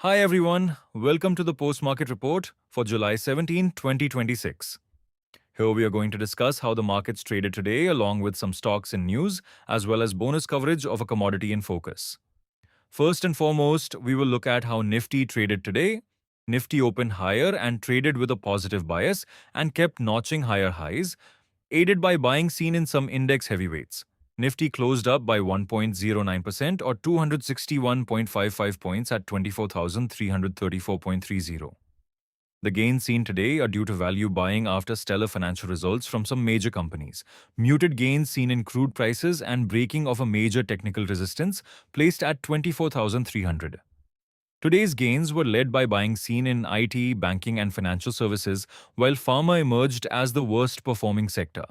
Hi everyone, welcome to the post-market report for July 17, 2026. Here we are going to discuss how the markets traded today along with some stocks in news as well as bonus coverage of a commodity in focus. First and foremost, we will look at how Nifty traded today. Nifty opened higher and traded with a positive bias and kept notching higher highs, aided by buying seen in some index heavyweights. Nifty closed up by 1.09% or 261.55 points at 24,334.30. The gains seen today are due to value buying after stellar financial results from some major companies, muted gains seen in crude prices, and breaking of a major technical resistance placed at 24,300. Today's gains were led by buying seen in IT, banking, and financial services, while pharma emerged as the worst performing sector.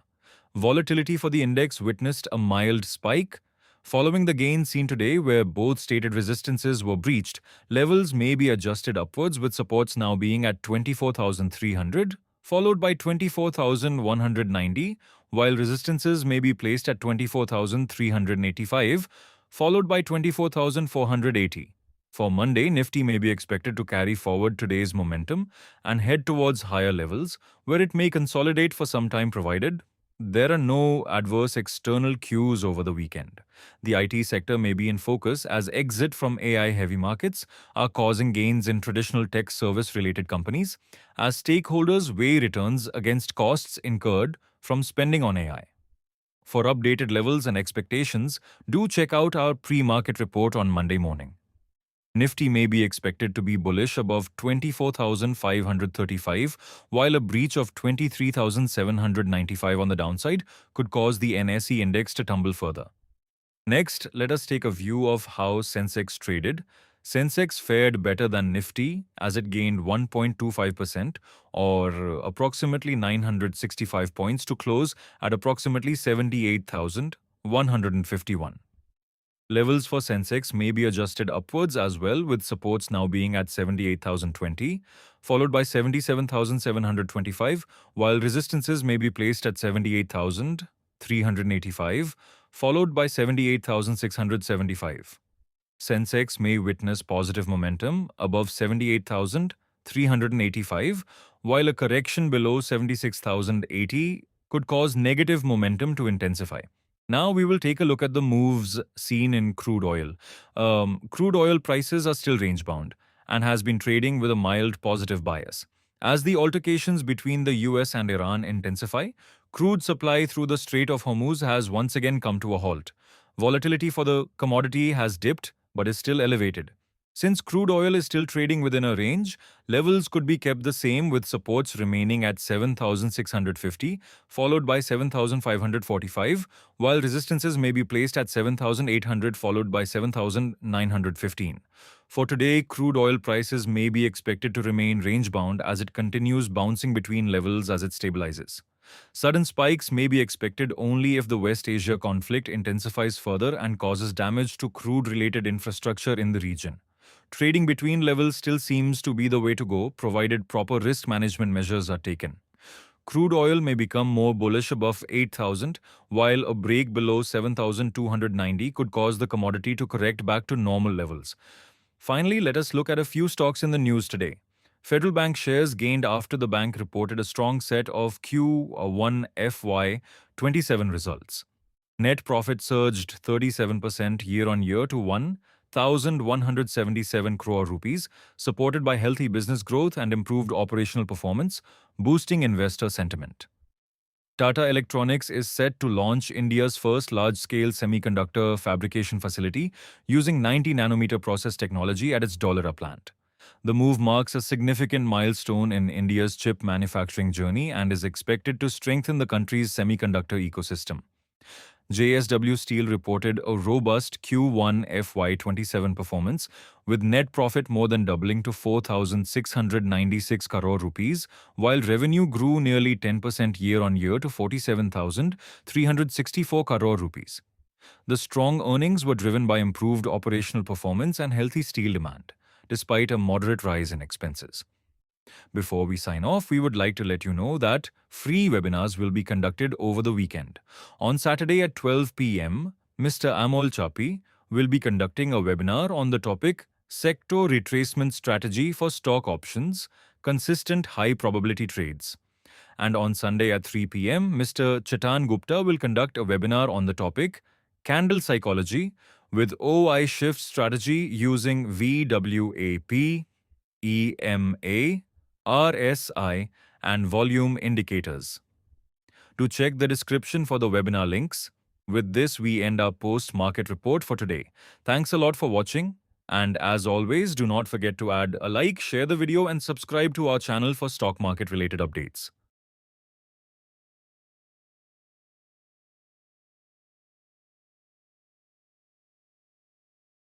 Volatility for the index witnessed a mild spike. Following the gains seen today, where both stated resistances were breached, levels may be adjusted upwards with supports now being at 24,300, followed by 24,190, while resistances may be placed at 24,385, followed by 24,480. For Monday, Nifty may be expected to carry forward today's momentum and head towards higher levels, where it may consolidate for some time provided there are no adverse external cues over the weekend. The IT sector may be in focus as exit from AI-heavy markets are causing gains in traditional tech service-related companies as stakeholders weigh returns against costs incurred from spending on AI. For updated levels and expectations, do check out our pre-market report on Monday morning. Nifty may be expected to be bullish above 24,535, while a breach of 23,795 on the downside could cause the NSE index to tumble further. Next, let us take a view of how Sensex traded. Sensex fared better than Nifty as it gained 1.25% or approximately 965 points to close at approximately 78,151. Levels for Sensex may be adjusted upwards as well, with supports now being at 78,020, followed by 77,725, while resistances may be placed at 78,385, followed by 78,675. Sensex may witness positive momentum above 78,385, while a correction below 76,080 could cause negative momentum to intensify. Now we will take a look at the moves seen in crude oil. Crude oil prices are still range-bound and has been trading with a mild positive bias. As the altercations between the US and Iran intensify, crude supply through the Strait of Hormuz has once again come to a halt. Volatility for the commodity has dipped but is still elevated. Since crude oil is still trading within a range, levels could be kept the same with supports remaining at 7,650, followed by 7,545, while resistances may be placed at 7,800 followed by 7,915. For today, crude oil prices may be expected to remain range-bound as it continues bouncing between levels as it stabilizes. Sudden spikes may be expected only if the West Asia conflict intensifies further and causes damage to crude-related infrastructure in the region. Trading between levels still seems to be the way to go, provided proper risk management measures are taken. Crude oil may become more bullish above 8,000, while a break below 7,290 could cause the commodity to correct back to normal levels. Finally, let us look at a few stocks in the news today. Federal Bank shares gained after the bank reported a strong set of Q1 FY27 results. Net profit surged 37% year-on-year to 1,177 crore rupees, supported by healthy business growth and improved operational performance, boosting investor sentiment. Tata Electronics is set to launch India's first large-scale semiconductor fabrication facility using 90-nanometer process technology at its Dholera plant. The move marks a significant milestone in India's chip manufacturing journey and is expected to strengthen the country's semiconductor ecosystem. JSW Steel reported a robust Q1 FY27 performance, with net profit more than doubling to 4,696 crore rupees, while revenue grew nearly 10% year-on-year to 47,364 crore rupees. The strong earnings were driven by improved operational performance and healthy steel demand, despite a moderate rise in expenses. Before we sign off, we would like to let you know that free webinars will be conducted over the weekend. On Saturday at 12 p.m., Mr. Amol Chapi will be conducting a webinar on the topic Sector Retracement Strategy for Stock Options, Consistent High Probability Trades. And on Sunday at 3 p.m., Mr. Chetan Gupta will conduct a webinar on the topic Candle Psychology with OI Shift Strategy using VWAP, EMA, RSI, and volume indicators. To check the description for the webinar links. With this, we end our post-market report for today. Thanks a lot for watching. And as always, do not forget to add a like, share the video, and subscribe to our channel for stock market related updates.